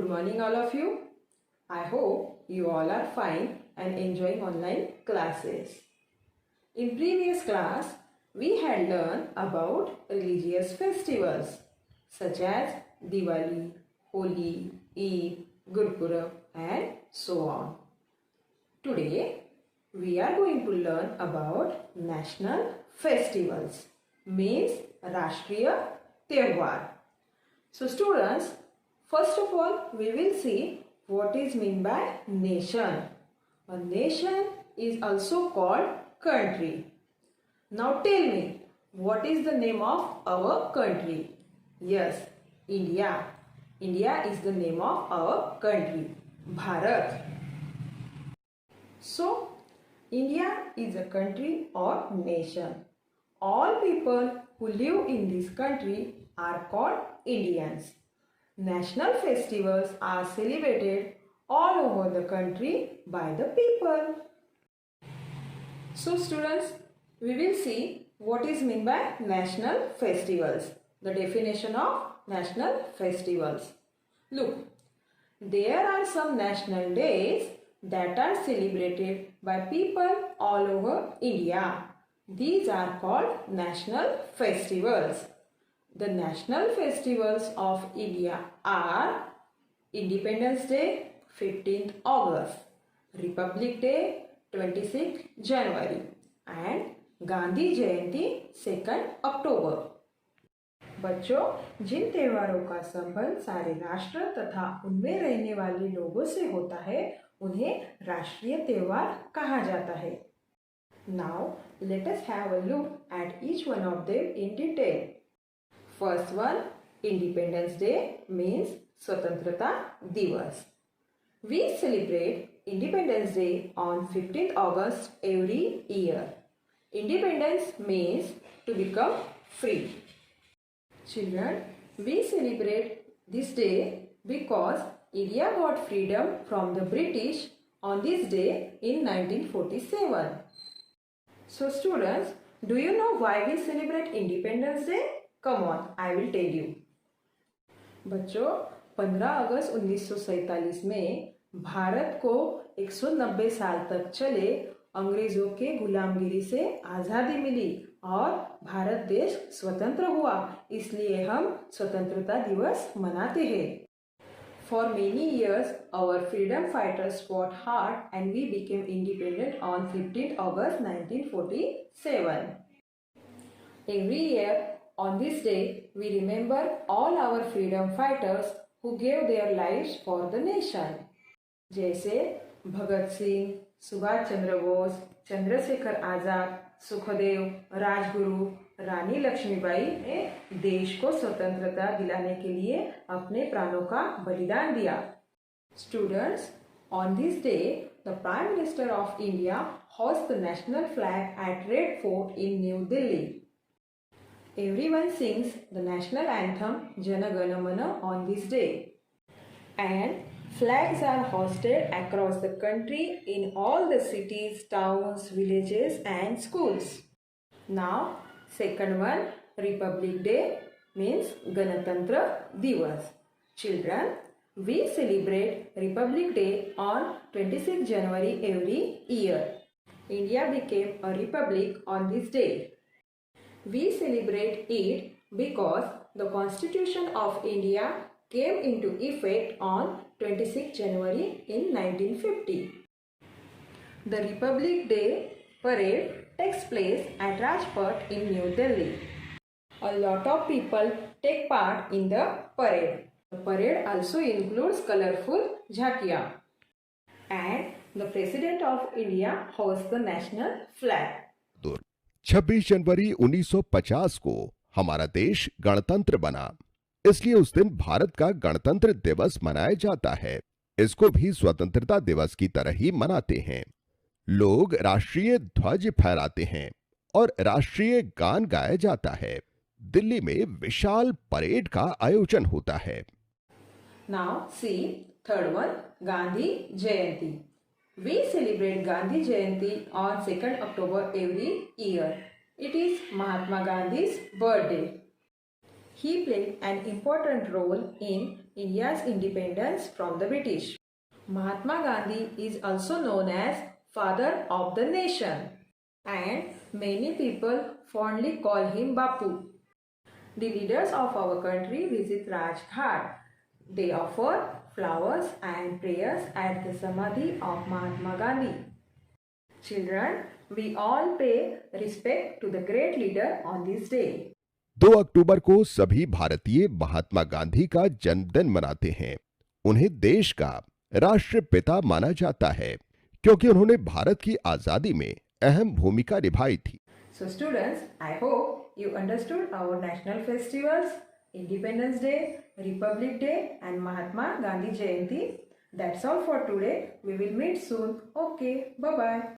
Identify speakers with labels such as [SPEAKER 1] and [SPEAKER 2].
[SPEAKER 1] Good morning all of you. I hope you all are fine and enjoying online classes. In previous class, we had learned about religious festivals such as Diwali, Holi, Eid, Gurpurab and so on. Today, we are going to learn about national festivals, means Rashtriya Tehwar. So students, first of all, we will see what is meant by nation. A nation is also called country. Now tell me, what is the name of our country? Yes, India. India is the name of our country. Bharat. So, India is a country or nation. All people who live in this country are called Indians. National festivals are celebrated all over the country by the people. So students, we will see what is meant by national festivals. The definition of national festivals. Look, there are some national days that are celebrated by people all over India. These are called national festivals. The national festivals of India are Independence Day, 15th August, Republic Day, 26th January and Gandhi Jayanti, 2nd October. बच्चों, जिन त्योहारों का संबंध सारे राष्ट्र तथा उनमें रहने वाले लोगों से होता है, उन्हें राष्ट्रीय त्योहार कहा जाता है. Now, let us have a look at each one of them in detail. First one, Independence Day means Swatantrata Divas. We celebrate Independence Day on 15th August every year. Independence means to become free. Children, we celebrate this day because India got freedom from the British on this day in 1947. So students, do you know why we celebrate Independence Day? Come on, I will tell you. बच्चों, 15 अगस्त 1947 में भारत को 190 साल तक चले अंग्रेजों के गुलामगिरी से आज़ादी मिली और भारत देश स्वतंत्र हुआ, इसलिए हम स्वतंत्रता दिवस मनाते हैं. For many years, our freedom fighters fought hard and we became independent on 15th August 1947. Every year, on this day, we remember all our freedom fighters who gave their lives for the nation. जैसे भगत सिंह, सुभाष चंद्र बोस, चंद्रशेखर आजाद, सुखदेव, राजगुरु, रानी लक्ष्मीबाई ने देश को स्वतंत्रता दिलाने के लिए अपने प्राणों का बलिदान दिया. Students, on this day, the Prime Minister of India hoists the national flag at Red Fort in New Delhi. Everyone sings the national anthem Jana Gana Mana on this day. And flags are hoisted across the country in all the cities, towns, villages and schools. Now, second one, Republic Day means Ganatantra Divas. Children, we celebrate Republic Day on 26 January every year. India became a republic on this day. We celebrate it because the Constitution of India came into effect on 26 January in 1950. The Republic Day parade takes place at Rajpath in New Delhi. A lot of people take part in the parade. The parade also includes colorful jhakiya. And the President of India hoists the national flag.
[SPEAKER 2] 26 जनवरी 1950 को हमारा देश गणतंत्र बना, इसलिए उस दिन भारत का गणतंत्र दिवस मनाया जाता है. इसको भी स्वतंत्रता दिवस की तरह ही मनाते हैं. लोग राष्ट्रीय ध्वज फहराते हैं और राष्ट्रीय गान गाया जाता है. दिल्ली में विशाल परेड का आयोजन होता है.
[SPEAKER 1] Now see third one, Gandhi Jayanti. We celebrate Gandhi Jayanti on 2nd October every year. It is Mahatma Gandhi's birthday. He played an important role in India's independence from the British. Mahatma Gandhi is also known as Father of the Nation, and many people fondly call him Bapu. The leaders of our country visit Rajghat. They offer flowers and prayers at the Samadhi of Mahatma Gandhi. Children, we all pay respect to the great leader on this day.
[SPEAKER 2] 2 अक्टूबर को सभी भारतीय महात्मा गांधी का जन्मदिन मनाते हैं। उन्हें देश का राष्ट्रपिता माना जाता है क्योंकि उन्होंने भारत की आजादी में अहम भूमिका निभाई थी।
[SPEAKER 1] So students, I hope you understood our national festivals, Independence Day, Republic Day and Mahatma Gandhi Jayanti. That's all for today. We will meet soon. Okay, bye-bye.